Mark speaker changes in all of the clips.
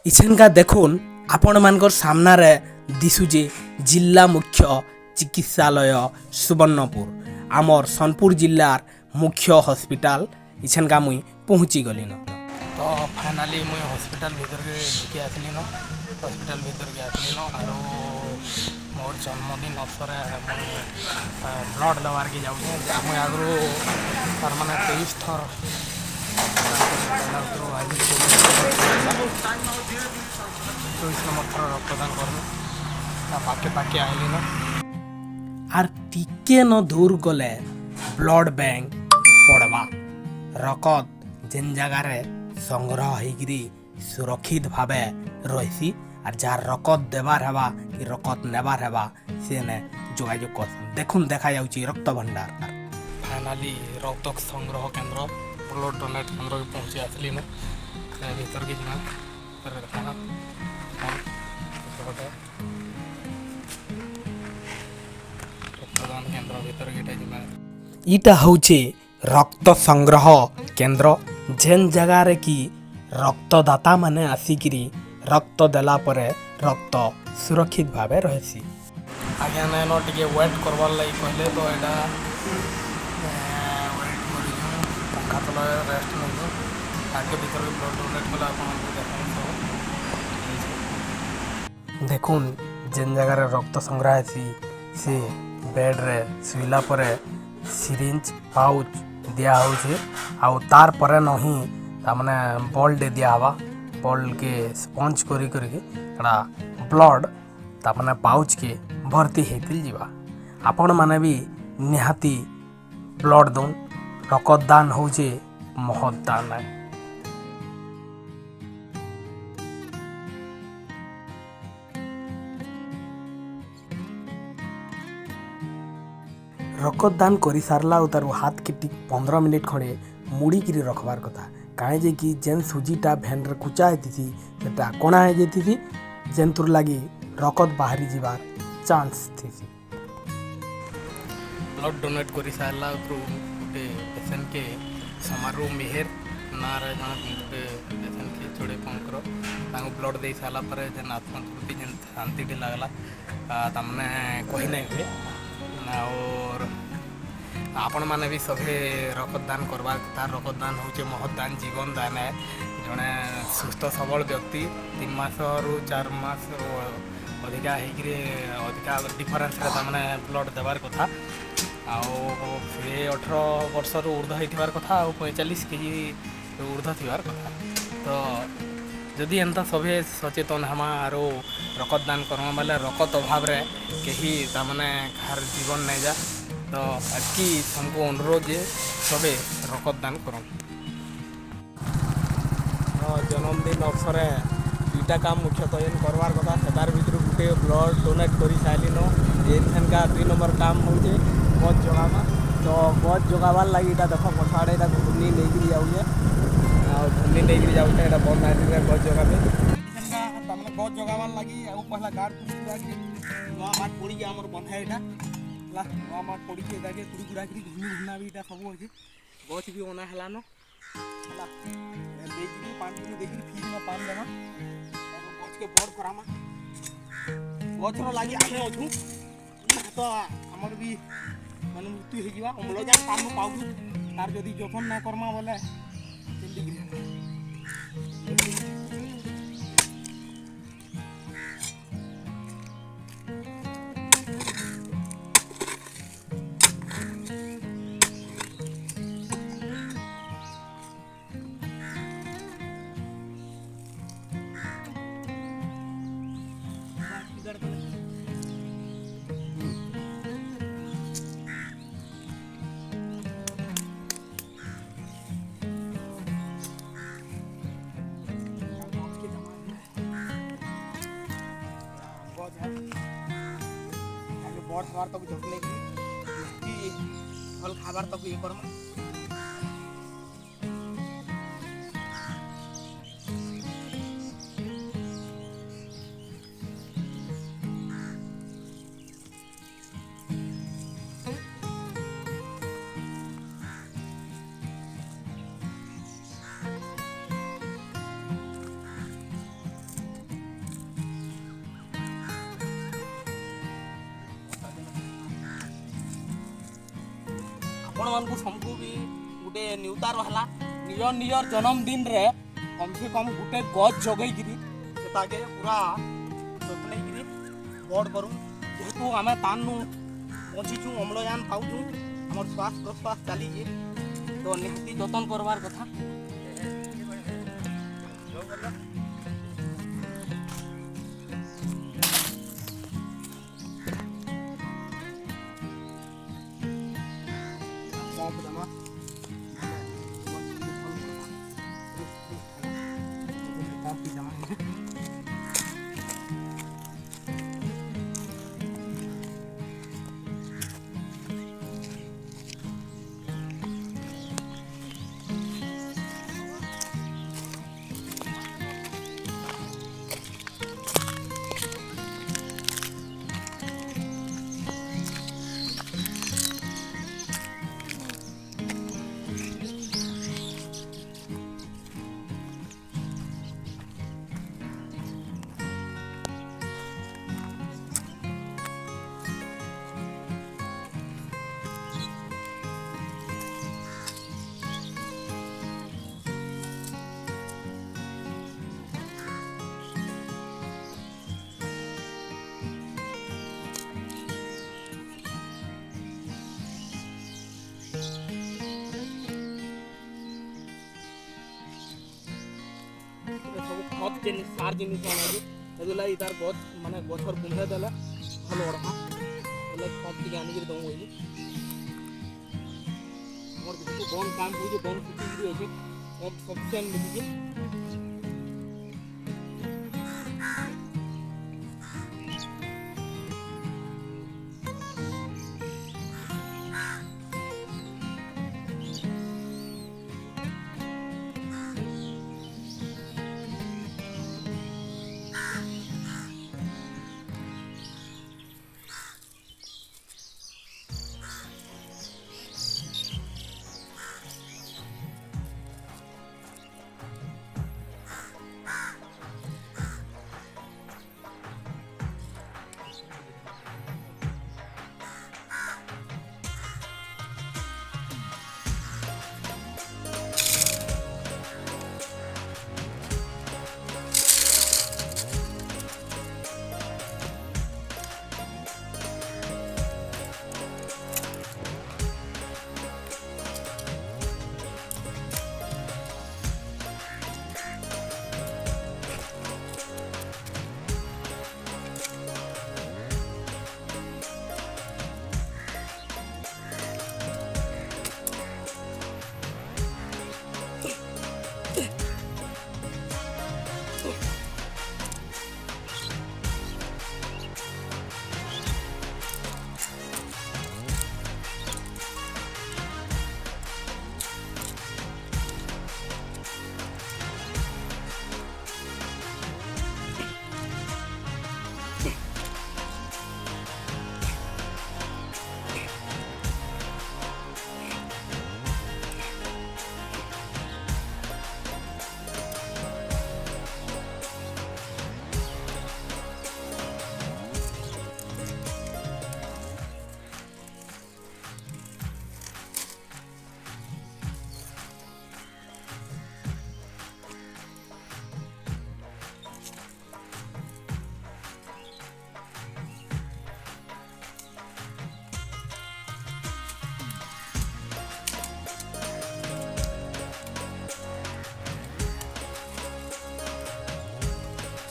Speaker 1: इछनका देखुन आपण मानकर सामनारे दिशुजे जिला मुख्य चिकित्सालय सुवर्णपुर आमर सोनपुर जिलार मुख्य हॉस्पिटल इछनका मुई पहुँची गली न। तो फाइनाली मुई हॉस्पिटल भीतर के ढुकी आसली न। हॉस्पिटल भीतर के आसली न आरो मोर जन्मदिन अवसर ब्लड देवार के जाऊँ मुई आगु तार माने 23 थर रक्तदान करमु पाके पाके आइली न आर टिके न दूर गले ब्लड बैंक पड़वा रकत जेन जगार संग्रह होगी सुरक्षित भावे रही आर जार रकत देवार हेबा कि रकत नेबार हेबा से ने जोगाजोग कर देखुन देखा जाउची रक्त भंडार। फाइनाली रक्त संग्रह केंद्र ब्लड डोनेट केंद्र के पहुँची आसली न भीतर के जिमा देखा रक्तदान केंद्र भीतर के जिमा इटा होचे रक्त संग्रह केंद्र जेन जगार कि रक्तदाता माने आसिकिरी रक्त देला परे रक्त सुरक्षित भावे रहसी। आज्ञा नाइन टिके वेट करवार लगी कहले तो एटा वेट करी पंखा तले रेस्ट नहीं आगे भीतर ब्लड डोनेट कला देखुन जेन जगार रक्त संग्रह हेसी से बेड रे सुइला परे सिरिंज पाउच दिया होचे आउ तार परे नहीं तामने बॉल दे दिया हवा बॉल के स्पंज करी करी एटा ब्लड तामने पाउच के भर्ती हेतिल जीवा आपण माने भी निहाती ब्लड दौन रक्त दान होचे महत दान है। रक्त दान कर सारला तार हाथ के टिक 15 मिनिट खड़े मुड़ी किरी रखबार कथा काहे जे कि जेन सुजीटा भैन रे कुचा हेती सेटा कोना हे जेती जेन तुर लागी रकत बाहरी जीवार चांस थी। ब्लड डोनेट कर सारला गोटे पेशेंट के समारोह मेहर ना रे जन पेशेंट के जोड़े पंकर तांको ब्लड दे सारला पर जेन आत्मा तृप्ति जेन शांति टी लागला तमने कहि नै हुए और आपण माने भी सभे रक्तदान करवा तार रक्तदान होचे महत दान जीवन दान है जड़े सुस्थ सबल व्यक्ति 3 मास रु 4 मास अधिका अधिका डिफरेन्स मैंने ब्लड देवार कथा से 18 वर्ष रु ऊर्ध होइथिबार कथा 45 केजी ऊर्ध थिबार कथा। तो जदि एंता सभे सचेतन हमा आरो रक्तदान करमा बेले रकत अभाव रे कहीं तामने घर जीवन नहीं जा तो अटकी हमको अनुरोध जे सबे रक्तदान करम। जन्मदिन अवसर दुईटा काम मुख्यतः जेन करवार कथा सेतार भीतर गुटे ब्लड डोनेट कर सारी न एनका 2 नंबर काम होचे गज जगावा तो गज जगावार लगी देख पछाड़े घूर्णी नहीं जाऊे घूर्णी नहीं जाऊे बंद आदमी गज जगावे गज जगावार लगी पहला गार्ड नुआ माठ पड़ी आम बंधा यहाँ नुआ माठ पड़ी कुड़ी गुड़ाकरी घूर्णी घूर्णा भी सब अच्छे गच भी अना है न पानी देखिए फिर में पानी देमा गच के बड़ करामा गचर लगी आम अच्छू तो आमर भी माने मृत्यु हो अम्लजान पान पाऊ तार जदि जतन ना करमा बोले बड़ हबार तक जतन भल खाबार तक ये करमा।
Speaker 2: ଆପଣମାନଙ୍କୁ ସମସ୍ତଙ୍କୁ ବି ଗୋଟେ ନ୍ୟୁତା ରହଲା ନିଜର ନିଜର ଜନ୍ମଦିନରେ କମ୍ ସେ କମ୍ ଗୋଟେ ଗଛ ଜଗେଇକିରି ସେଟାକେ ପୁରା ଯତ୍ନେଇକିରି ବଡ଼ କରୁ ଯେହେତୁ ଆମେ ତାନୁ ବଞ୍ଚିଛୁ ଅମ୍ଳଜାନ ପାଉଛୁ ଆମର ଶ୍ୱାସ ପ୍ରଶ୍ୱାସ ଚାଲିଛି ତ ନିହାତି ଯତ୍ନ କରବାର କଥା। ସବୁ ଖତ ଜିନିଷ ସାର ଜିନିଷ ଆଣିକି ସେଥିଲାଗି ତାର ଗଛ ମାନେ ଗଛର ବୁନ୍ଧା ଦେଲେ ଭଲ ବଢ଼ା ହେଲେ ଖତ ଟିକେ ଆଣିକିରି ଦଉ କହିଲି ମୋର ଯେହେତୁ ବନ୍ଦ କାମ ହେଉଛି ବନ୍ଦ ଫୁଟିକିରି ଅଛି ଖତ ସଫିସିଏଣ୍ଟ ମିଳିଛି।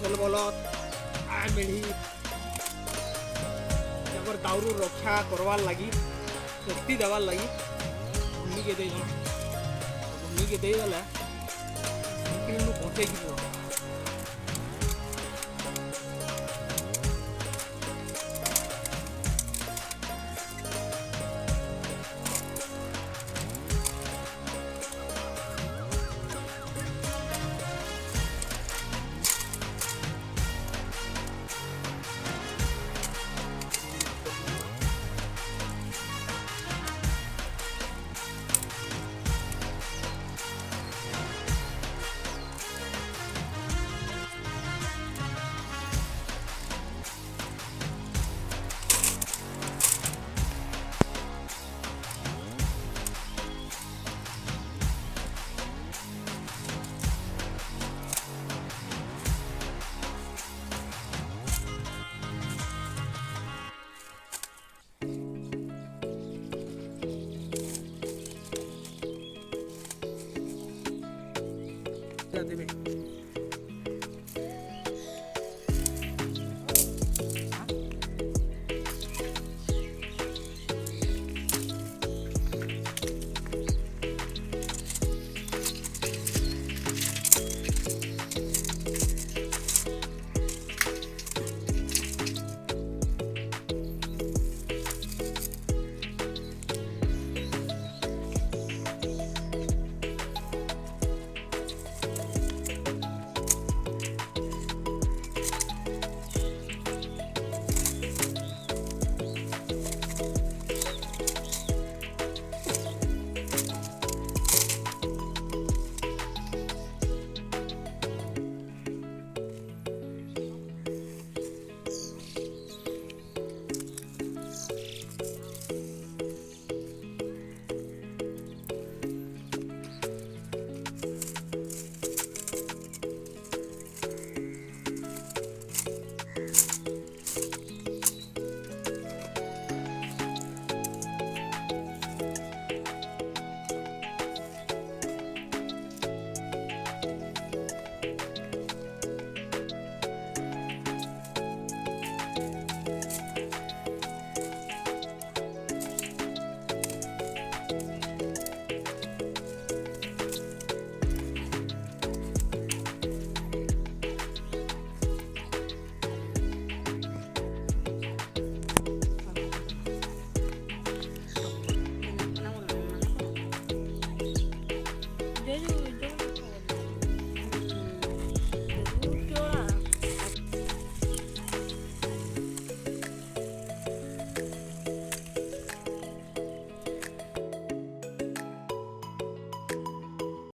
Speaker 2: ଛେଲ୍ ବଲଦ ଗାଏ ମେଢ଼ି ତାଙ୍କର ଦାଉରୁ ରକ୍ଷା କରବାର୍ ଲାଗି ଶକ୍ତି ଦେବାର୍ ଲାଗି ଭୂମିକେ ଦେଇଦେମା ଭୂମିକେ ଦେଇଦେଲେ ସଂକୀର୍ଣ୍ଣ ବଞ୍ଚେଇକି ଯିବ। ଦେବେ